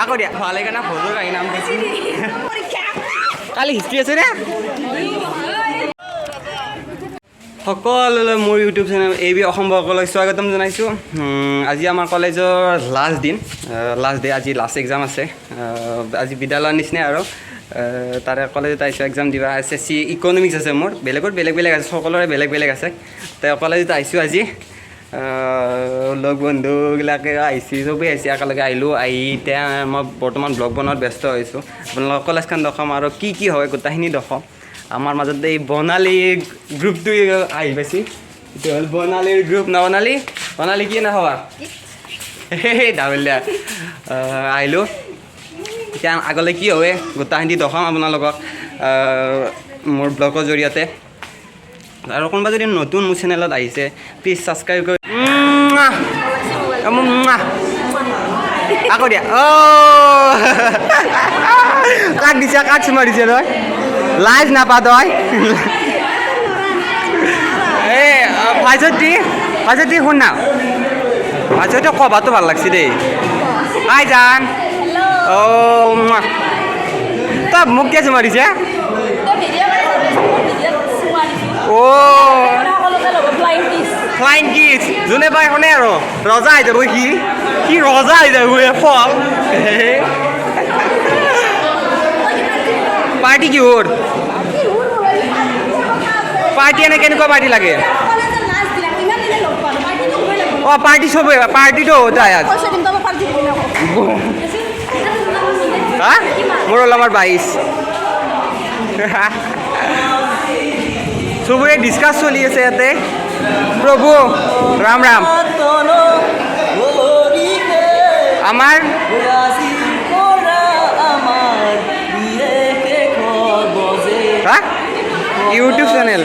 আকৌ দিয়া ভালে কাৰণে ভোজৰ আহি নাম দিছোঁ কালি হিষ্ট্ৰী আছে নে সকলোলৈ মোৰ ইউটিউব চেনেল AB অসম সকলক স্বাগতম জনাইছোঁ আজি আমাৰ কলেজৰ লাষ্ট ডে আজি লাষ্ট এক্সাম আছে আজি বিদ্যালয়ৰ নিচিনাই আৰু তাৰে কলেজত আহিছোঁ এক্সাম দিবা SSC ইকনমিক্স আছে মোৰ বেলেগত বেলেগ আছে সকলোৰে বেলেগ আছে তাই কলেজত আহিছোঁ আজি লগ বন্ধুবিলাকে আহিছে চবেই আহিছে একেলগে আহিলোঁ আহি এতিয়া মই বৰ্তমান ব্লগ বনোৱাত ব্যস্ত হৈছোঁ আপোনালোকক কলেজখন দেখাম আৰু কি হয় গোটেইখিনি দেখাম আমাৰ মাজত এই বৰ্ণালী গ্ৰুপটো আহি পাইছে এইটো হ'ল বৰ্ণালীৰ গ্ৰুপ বৰ্ণালী কি নাখাবা সেই ডাবলীয়া আহিলোঁ এতিয়া আগলৈ কি হয় গোটেইখিনি দেখাম আপোনালোকক মোৰ ব্লগৰ জৰিয়তে আৰু কোনোবা যদি নতুন মোৰ চেনেলত আহিছে প্লিজ ছাবস্ক্ৰাইব কৰি আকৌ দিয়া কাক দিছে কাক চুমা দিছে তই লাইভ নাপা তই এই ফাইজত শুন না ফাইজতে কবাতো ভাল লাগছে দেই হাই জান তই মোক কিয় চুমা দিছে ফ্লাইং কিছ যোনে পাই শুনে আৰু ৰজা আহি যাব কি ৰজা আহি যাব ফল পাৰ্টি কিহৰ পাৰ্টি এনে কেনেকুৱা পাৰ্টি লাগে অঁ পাৰ্টি চবেই পাৰ্টিটো হা মোৰ হ'ল আমাৰ 22 চবৰে ডিছকাছ চলি আছে ইয়াতে প্ৰভু ৰাম আমাৰ ইউটিউব চেনেল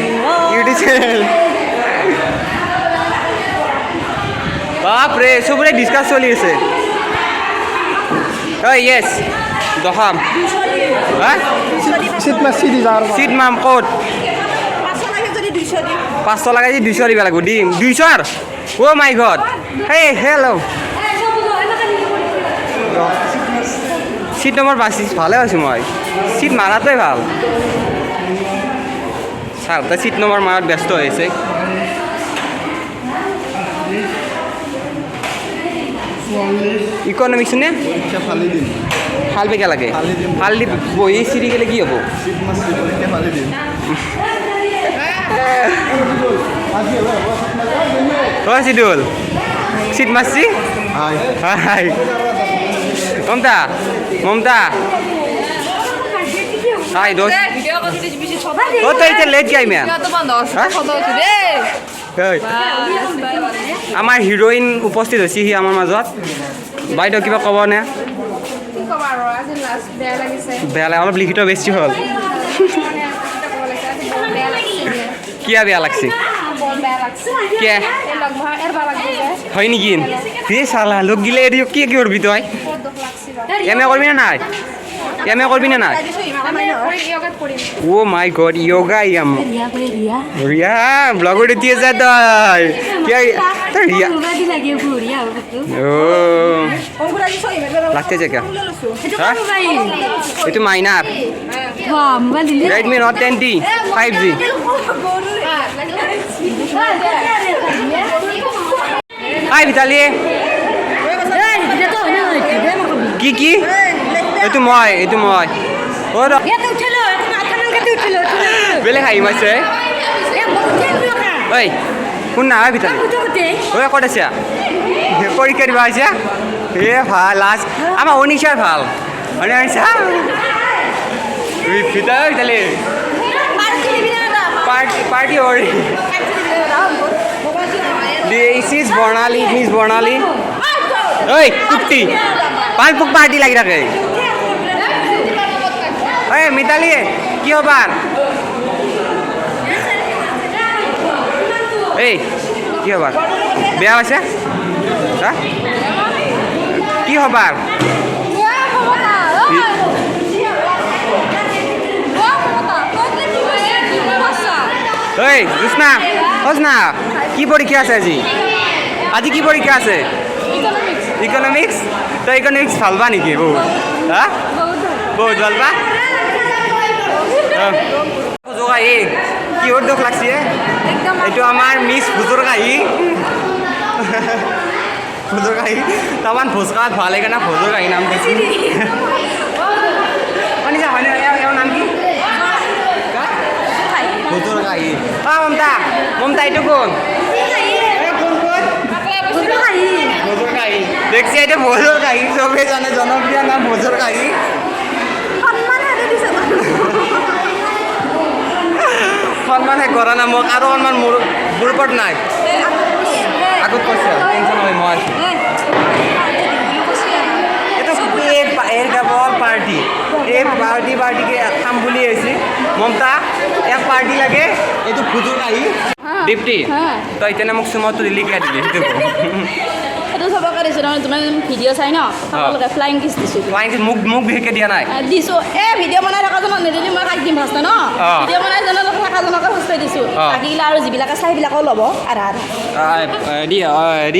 বাপৰে চবৰে ডিছকাছ চলি আছে য়েছ দখাম চিট মাম ক'ত 500 লাগে যদি 200 দিব লাগিব দিম 200 অ' মাই গড হেল্ল' চিট নম্বৰ 25 ভালে হৈছোঁ মই চিট মাৰাটোৱে ভাল চাওক তই চিট নম্বৰ মাৰাত ব্যস্ত হৈছে ইকনমিক্স নে ফাল বেগা লাগে ফাল দি বহি চিৰি গ'লে কি হ'ব হয় চিডুল চিট মাৰছি হাই মমতা হাই দোষ ও তো এটা লেট গাই ম্যান আমাৰ হিৰোইন উপস্থিত হৈছে সি আমাৰ মাজত বাইদেউ কিবা ক'ব নে বেয়া লাগে অলপ লিখিত বেছি হ'ল কিয় বেয়া লাগছে হয় নেকি হে চালা লোক গিলে কি করবি তই এম এ করবি না নাই ও মাই গড যোগা রিয়া ব্লগত দিয়ে যা তই রিয়া ও লাগতে যে এইটো মাইনাৰ Redmi Note 10T 5G হাই ভিতালী কি এইটো মই বেলেগ হাঁহি মাৰিছে ঐ শুন না ভিতালী ঐ ক'ত আছে পৰীক্ষা দিব আহিছে ভাল লাজ আমাৰ অনিশাৰ ভাল ভিতালী পাৰ্টি অৰি This is Bornali, Miss Bornali. Oi, kutti. Palpuk party lagi থাকে। Oi, Mitali, কি হবার? এই, কি হবার? বিয়া আছে? হ্যাঁ? কি হবার? ঐ জোৎস্না কি পৰীক্ষা আছে আজি কি পৰীক্ষা আছে ইকনমিক্স তই ইকনমিক্স ভাল পা নেকি বহুত হা বহুত ভাল পা জোগাই কিহৰ দুখ লাগছে এইটো আমাৰ মিছ ভোজৰ কাহি ভোজৰ কাহি তামান ভোজ খাওয়াত ভাল সেইকাৰণে ভোজৰ কাহি নাম দিছি শুনিছা হয়নে এওঁৰ নাম কি ভোজৰ কাহি মমতা মমতা এইটো কোন ভোজৰ কাহি দেখছি এইটো ভোজৰ কাহি চবে জানে জনপ্ৰিয় নাম ভোজৰ কাহি সন্মান হে কৰা না মোক আৰু সন্মান মোৰ ওপৰত নাই আগত কৈছে টেনশ্যন হয় মই আছোঁ এইটো এৰ গাবৰ পাৰ্টি এই পাৰ্টিকে খাম বুলি আহিছে মমতা এক পাৰ্টি লাগে এইটো ভোজৰ কাহি দীপ্তি তই এতিয়া মোক চুমটো দিলি কিয় দিলি সেইটো সেইটো চবকে দিছোঁ নহয় তোমাৰ ভিডিঅ' চাই ন সকলোকে ফ্লাইং কিছ দিছোঁ ফ্লাইং কিছ মোক বিশেষকৈ দিয়া নাই দিছোঁ ভিডিঅ' বনাই থকাজনক নিদিলি মই কাক দিম ফাৰ্ষ্ট ন ভিডিঅ' বনাই জনৰ থকাজনকে ফাৰ্ষ্ট দিছোঁ বাকীগিলা আৰু যিবিলাকে চাই সেইবিলাকেও ল'ব আধা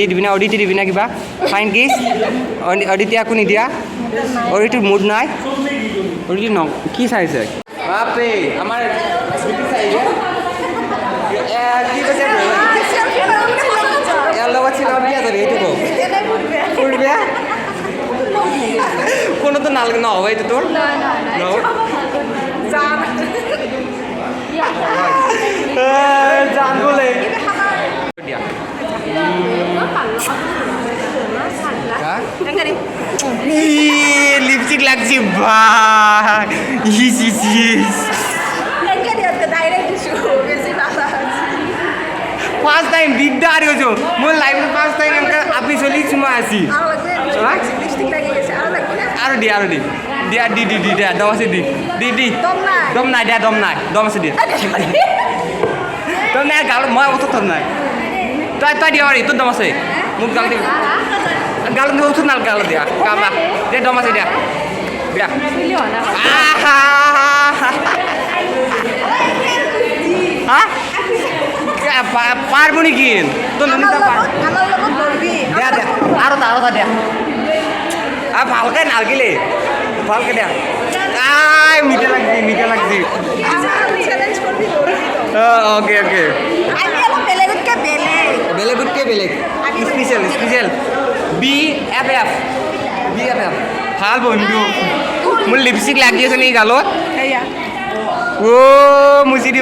দিবি না অদিতি দিবি না কিবা ফ্লাইং কিছ অদিতি একো নিদিয়া অদিতিৰ মুড নাই অদিতি ন কি চাইছে বাপৰে আমাৰ কি কৈছে ইয়াৰ লগত ছিল বিয়া যাবি এইটো কওঁ তোৰ বিয়া কোনোতো নালাগে নহ'ব এইটো তোৰ জান বোলে লিপস্টিক লাগছে বা ফার্স্ট টাইম দিগদার আর হয়েছো মোর লাইফে ফার্স্ট টাইম এমকা আপনি চলি চুমা আছি আর দি দিয়া দি দম আছে দি দম নাই দিয়া দম আছে দিয়া দম নাই গাল মই উঠত নাই তই দিয়া পাৰি তোৰ দম আছে মোক গাল দিবি গাল দি উঠত নাল গাল দিয়া কামা দে দম আছে দিয়া হা পারবো নাকি তো আরো দিয়া ভালকে নালগিলে ভালকে দিয়া মিঠা লাগছি ওকে বেলেগ স্পেচিয়েল BFF ভাল বন্ধু মোৰ লিপষ্টিক লাগি আছে নেকি গালত ও মুজি দি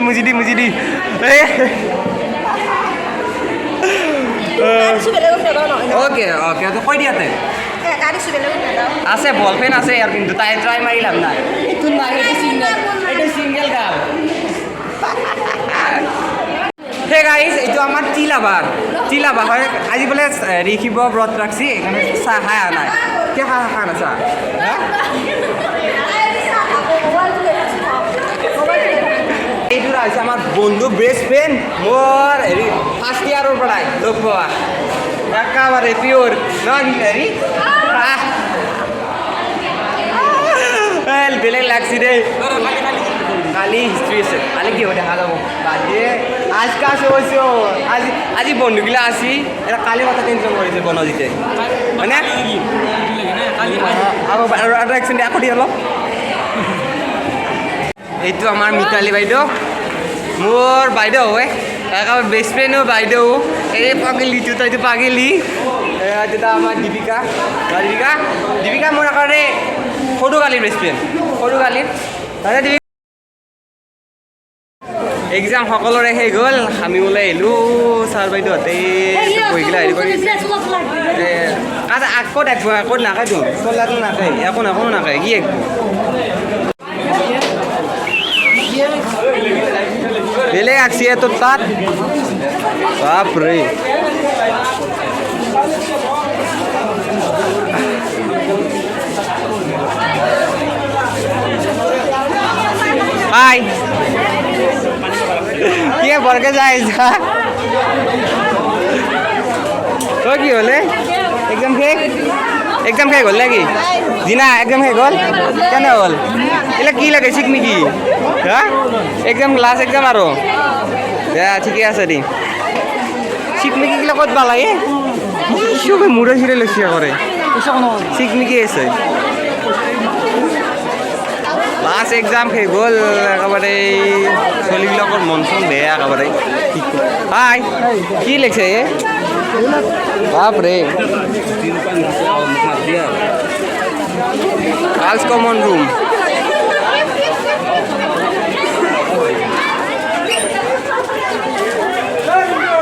ওকে তো কৈ দিয়াতে আছে বল পেন আছে ইয়াৰ কিন্তু তাই ট্ৰাই মাৰি লাভ নাই এইটো নাই এইটো চিংগেল গাল হে গাইজ এইটো আমাৰ তিলাবাৰ হয় আজি বোলে ৰিখিব ব্ৰত ৰাখছি সেইকাৰণে চাহ খাই অহা নাই কিয় খা না চাহ এইটো হৈছে আমাৰ বন্ধু বেষ্ট ফ্ৰেণ্ড মোৰ হেৰি ফাৰ্ষ্ট ইয়াৰৰ পৰাই লগ পোৱা একেবাৰে পিয়'ৰ হেৰি বেলেগ লাগছি দেই কালি হিষ্ট্ৰী আছে কালি কি দেখা যাব বাদে আজকা কৈছো আজি বন্ধুগিলা আছি এটা কালি কথা টেনশ্যন কৰিছে বনজিতে হয়নে আৰু একচোন আকৌ দি অলপ এইটো আমাৰ মিতালী বাইদেউ মোৰ বাইদেউ হয় একেবাৰে বেষ্ট ফ্ৰেণ্ডো বাইদেউ এই পাগলিটো তইতো পাগলি এটা আমাৰ দীপিকা মোৰ একেবাৰে সৰু কালিৰ বেষ্ট ফ্ৰেণ্ড এক্সাম সকলোৰে শেষ হ'ল আমি ওলাই আহিলোঁ ছাৰ বাইদেউহঁতে বহিগিলা হেৰি কৰি আকৌ দেখব আকৌ নাখায়তো চলাটো নাখায় একো নাখায় কি একো বেলেগ আঁকছি তোৰ তাত বাপৰে হাই কি বৰকে যাই তই কি হ'লে এক্সাম শেষ হ'ল নেকি জিনা এক্সাম শেষ হ'ল কেনে হ'ল এইবিলাক কি লাগে শিক নেকি হা এক্সাম লাষ্ট এক্সাম আৰু ঠিকে আছে দি শিক নেকি ক'ত পালায়ে চবে মূৰে চুৰে লৈছে কৰে শিখমি কি আছে লাষ্ট এক্সাম শেষ হ'ল একেবাৰে ছোৱালীবিলাকৰ মন চন বেয়া একেবাৰে হাই কি লিখছে বাপৰে গাৰ্লছ কমন ৰুম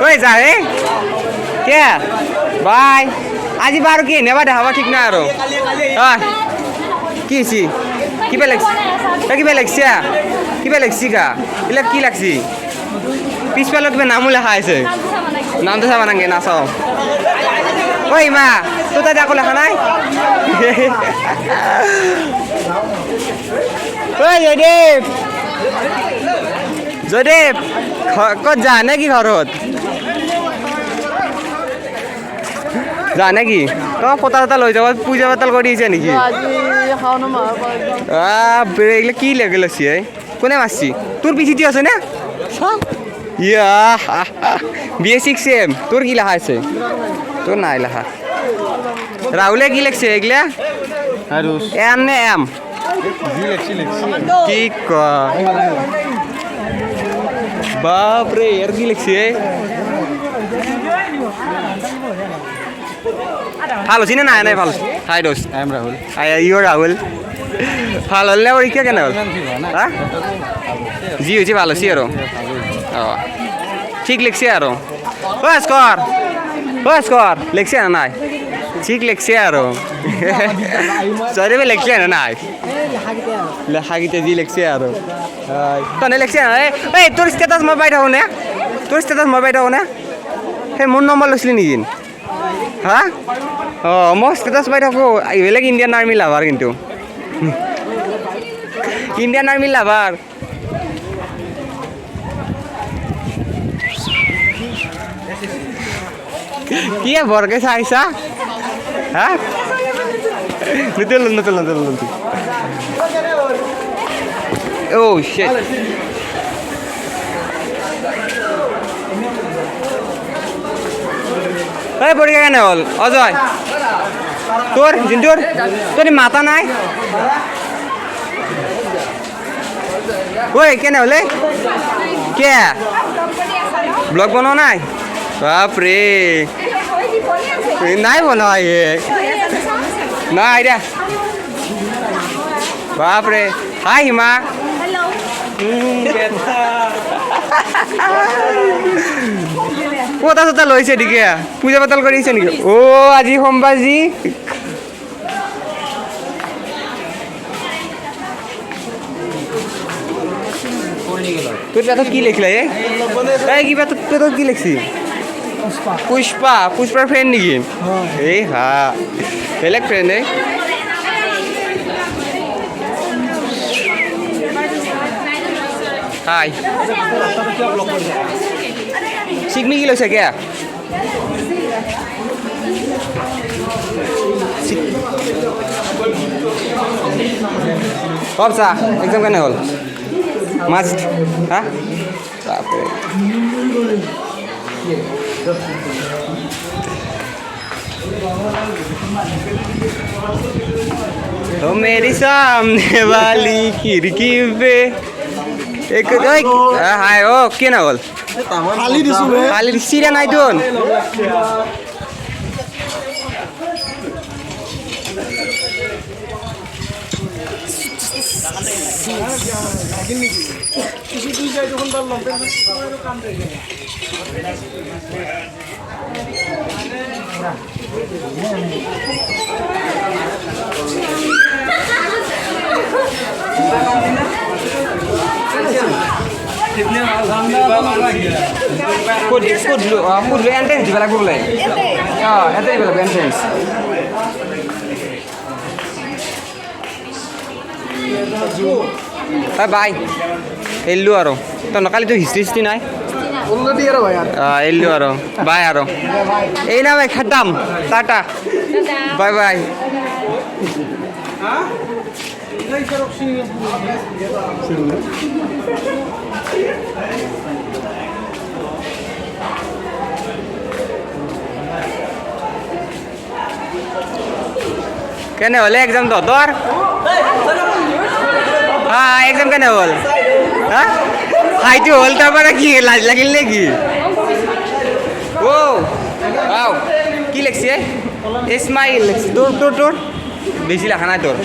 ঐ যা হে কে বাই আজি বাৰু কি নেবা দেখাবা ঠিক নাই আৰু কি হৈছে কিবা লাগছি কিবা লাগছি কিবা লাগছি কা এইবিলাক কি লাগছি পিছফালে কিবা নামো লেখা আছে নামটো চাবা নাগে নাচাও ঐ মা তোৰ তাত একো লেখা নাই ঐ জয়দেৱ জয়দেৱ ক'ত যা নেকি ঘৰত যা নেকি তই পতা এটা লৈ যাব পূজা পাতাল কৰি আহিছে নেকি এইগিলা কি লাগে লাগছি কোনে মাৰছি তোৰ পিঠিতে আছে নে ইয়া BA6 এম তোৰ কি লেখা আছে তোৰ নাই লেখা ৰাহুলে কি লাগছে এইগিলা এম নে এম কি কয় বাপরে আর কি লিখছে ভালো চিনে না নাই ভালো হাই দোস্ত I am Rahul you Rahul ভালো হলে পরীক্ষা কেন হল হ্যাঁ জি হয়েছে ভালো আছি আর ঠিক লিখছে আর স্কর লিখছে না নাই ঠিক লিখছে আর সরি লিখছে না নাই লেখা গীতে যি লিখছে আর তনে লিখছে না এই তোর স্ট্যাটাস মই পাই থাকো নে তোর স্ট্যাটাস মই পাই থাকো নে সেই মোৰ নম্বৰ লৈছিলি নেকি হা অঁ মই ষ্টেটাছ পাই থাকোঁ বেলেগ ইণ্ডিয়ান আৰ্মি লাভাৰ কিন্তু ইণ্ডিয়ান আৰ্মি লাভাৰ কি বৰকে চাইছা হা নতুন Oh shit. এই পরীক্ষা কেন হল অজয় তোর জিন্টুর তোর মাথা নাই ওই কেন হলে কে ব্লগ বনাও নাই বাপরে নাই বনাই নাই দে বাপরে হাই হিমা পতা চতা লৈছে নেকি পূজা পাতাল কৰিছে নেকি আজি সোমবাৰ যি তোৰ তাত কি লিখিলা কিবা তোৰ কি লিখছি পুষ্পাৰ ফ্ৰেণ্ড নেকি এই হা বেলেগ ফ্ৰেণ্ড হাই শিখমি কি লৈছে কিয়া কবছা এক্সাম কেনে হ'ল মাষ্ট হা ओ मेरी सामने वाली खिड़की पे एक हाय ओ के ना बोल खाली सिरा নাই তোন Food entrance di bala gulai. Ete bala entrance. Bye bye. Ellu aro. To nakali to history nai. Unnati aro bhai. Ellu aro. Bye aro. Ei na bhai khatam. Tata. Bye bye. কেনে হ'লে exam তহঁতৰ exam কেনে হ'ল হা হাইটো হ'ল তাৰপৰা কি লাজ লাগিল নেকি আও কি লিখছে স্মাইল তোৰ তোৰ তোৰ বেছি লেখা নাই তোৰ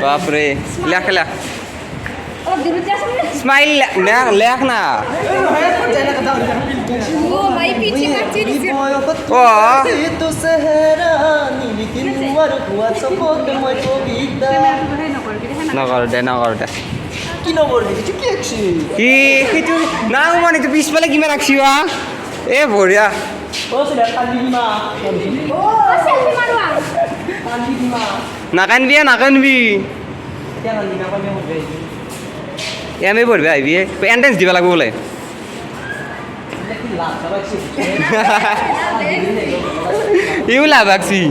বাপৰে লেখ লেখ স্মাইল লেখ না নকৰ দে কি নকৰবি এইটো কি আঁকছি কি সেইটো না মানে এইটো পিছফালে কিমান ৰাখছি এ বঢ়িয়া নাকানবি এমএ পঢ়িবি আহিবি এণ্ট্ৰেঞ্চ দিব লাগিব বোলে ইও লাভ আছে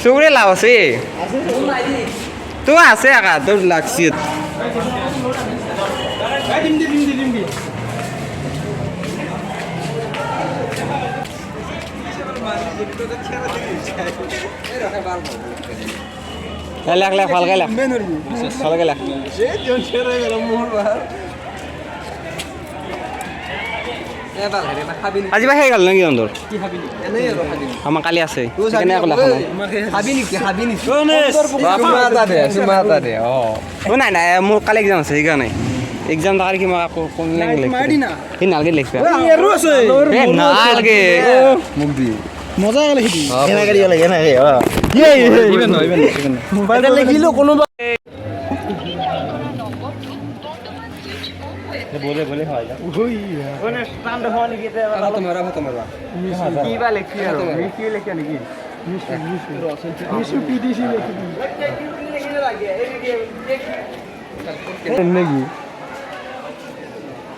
চবৰে লাভ আছে তোৰ আছে আকা তোৰ লাগছি লেখ লেখ ভালকে লেখ ভালকে লেখ আজি বা সেই গ'ল নেকি তোৰ আমাৰ কালি আছে কেনে আকৌ লেখা নাই নাই নাই মোৰ কালি এক্সাম আছে সেইকাৰণে এক্সাম থকাৰ কি মই আকৌ কোন সি নালাগে লিখিবা নালাগে মোক দি মজা লিখি এনেকে দিব লাগে এনেকে মোবাইলত লিখিলো কোনোবা बोले बोले হয় যা ওই ওনে স্ট্যান্ড হওয়া নাকি এটা ভাত মারবা কি বা লেখি আর কি লেখি নাকি মিশু পিডিসি লেখি লিখনে লাগে এই নাকি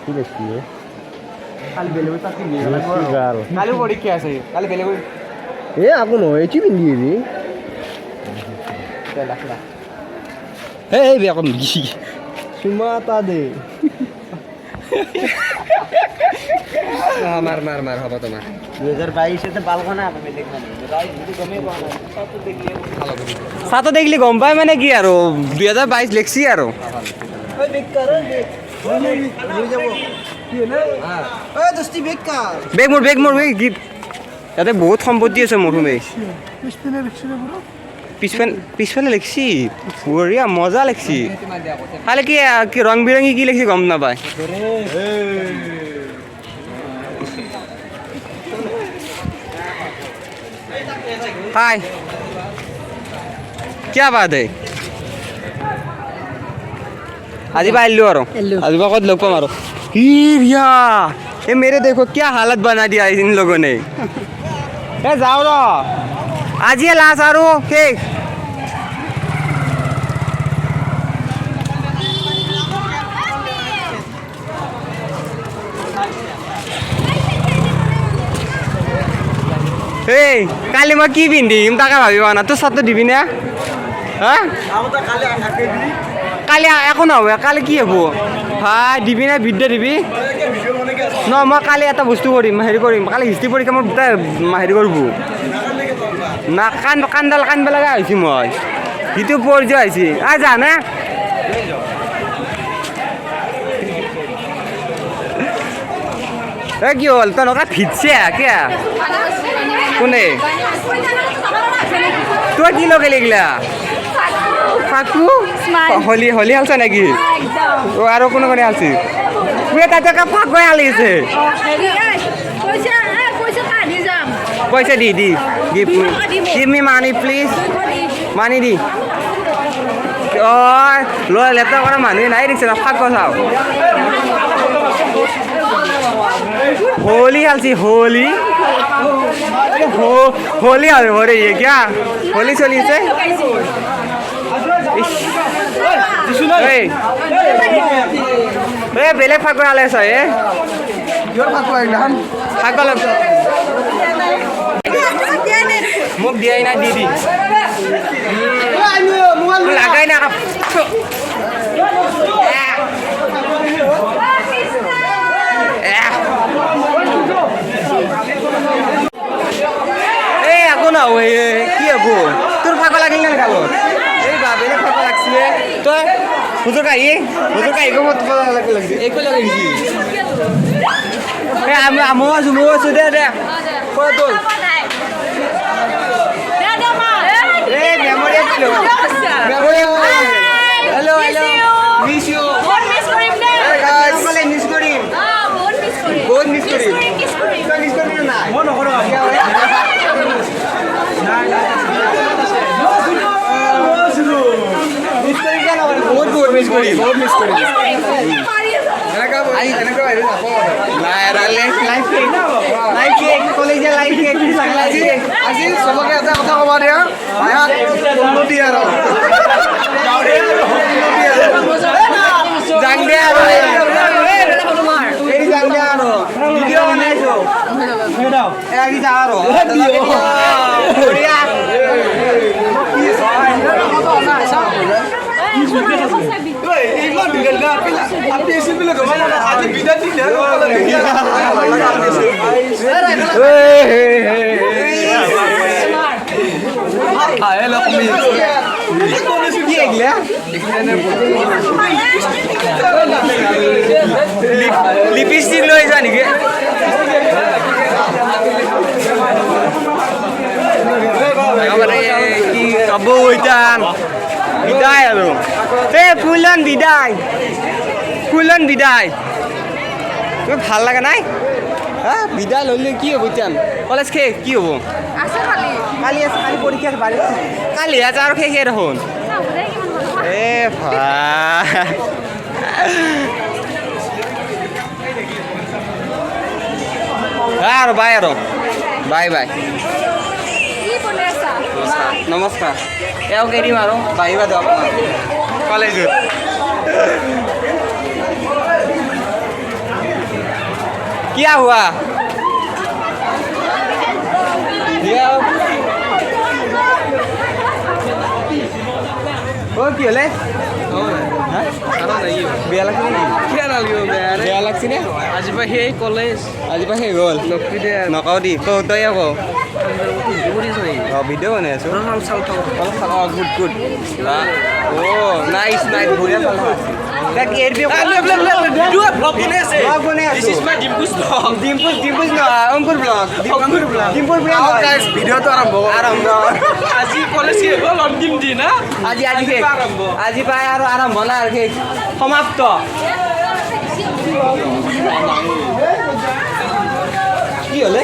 কি লেখি কাল বেলে তাকে গিয়ে কাল পরীক্ষা আছে কাল বেলে এ আকো নয় এচি বিন্দি রে লা লা এই বে আকো কি সুমাতা দে মার মার মার হবা তোমার 2022 এতে বালকনা আমি দেখলাম রাই যদি গমে পাওয়া সাতো দেখলি গম পাই মানে কি আর 2022 লেখছি আর ওই বেকার হয়ে যাব কি হলো ওই দস্তি বেকার বেগ মোর কি ইয়াতে বহুত সম্পত্তি আছে মোর হুমে পিছফালে লেখছি না পুরো পিছফালে লেখছি বঢ়িয়া মজা লেখছি খালি কি রং বিরঙি কি লেখছি গম নাপায় हाय क्या बात है आज बाहर लो आज बहुत लोग को मारो हीरिया ये मेरे देखो क्या हालत बना दिया इन लोगों ने ए जाओ रो आज ये लाश आ रो के এই কালি মই কি পিন্ধিম তাকে ভাবিব না তোৰ চাৰ্টটো দিবি না হা কালি একো নহ'ব কালি কি হ'ব ভাই দিবি না বিদ্যা দিবি ন মই কালি এটা বস্তু কৰিম হেৰি কৰিম কালি হিষ্ট্ৰী পৰীক্ষা মই দুটা হেৰি কৰিব না কান্দা লগা হৈছি মই সিটো পৰ্যায় আহিছে যা না কি হ'ল তই নকা ভিজছে কিয়া কোনে তোৰ কি লগে লিখলা ফাকু হলি হালছা নেকি আৰু কোনো হালছি তাতে ফাক গৈ হালিছে পইচা দি give me money please মানি দি লৈ লেতেৰা কৰা মানুহে নাই দেখিছে না ফাক চাও होली हालसी होली होली हो रही है क्या होली चली से बेलेग फागुन आले আছে মোক দিয়াই না দিদি লাগাই না এই আকৌ না কি হ'ব তোৰ ফাক লাগিল না গালত হুজুর কাহি কমত লাগছে একো লাগিছি মই আছো দে দে কত মেমৰি আছিলো হেল্ল' মিছ ইউ মিছ কৰিম বহুত মিছ কৰিম মিছ কৰিম নাই মই নকৰোঁ বহুত মিছ কৰিম আজি চবকে এটা কথা ক'ব দিয়া উন্নতি আৰু যাং দে আৰু এই যাং দে আৰু ভিডিঅ' বনাইছো এৰি যা আৰু ইমান দিগল না আপনি এসে বিলে আজি বিদায় দিন আয় লক্ষ্মী কি এগলা লিপস্টিক লৈ যা নেকি কি কব এটা বিদায় আৰু ফুলন বিদায় তোৰ ভাল লাগা নাই হা বিদায় ললে কি হ'ব এতিয়া কলেজ শেষ কি হ'ব কালি আছে কালি পৰীক্ষা আছে কালি আছে আৰু শেষে দেখোন এ আৰু বাই নমস্কাৰ এওক এৰিম আৰু বাহিবা দিয়ক কলেজত क्या हुआ ओ কি হলে বেয়া লাগছে নেকি বেয়া লাগছে নে আজি পৰা সেই কলেজ সেই গ'ল নকওঁ দি তই আকৌ ভিডিঅ' বনাই আছো গুড নাইচ বঢ়িয়া ভিডিঅ'টো আৰম্ভ আজি কলেজ শেষ হ'ল অন্তিম দিন আজি পাই আৰু আৰম্ভ নাই আৰু শেষ সমাপ্ত কি হ'লে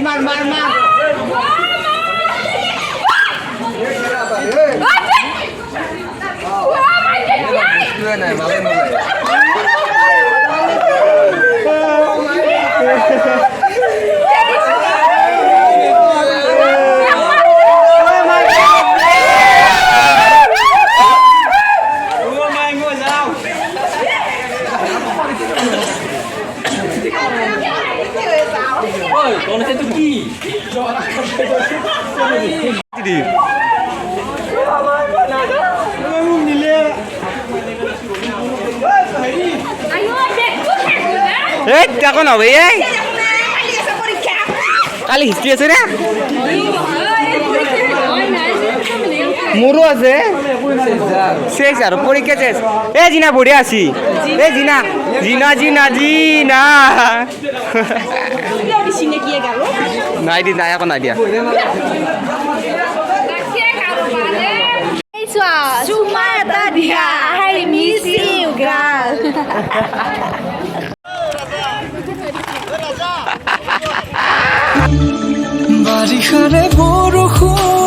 মাৰ দেখো না ভাই কালি হিস্ট্ৰি আছে না মোৰো আছে শেষ আৰু পৰীক্ষা শেষ এ জিনা বঢ়িয়া আছি এ জিনা নাই আকৌ নাই দিয়া Cuma tadi I miss you girl. বাৰিষাৰে বৰষুণ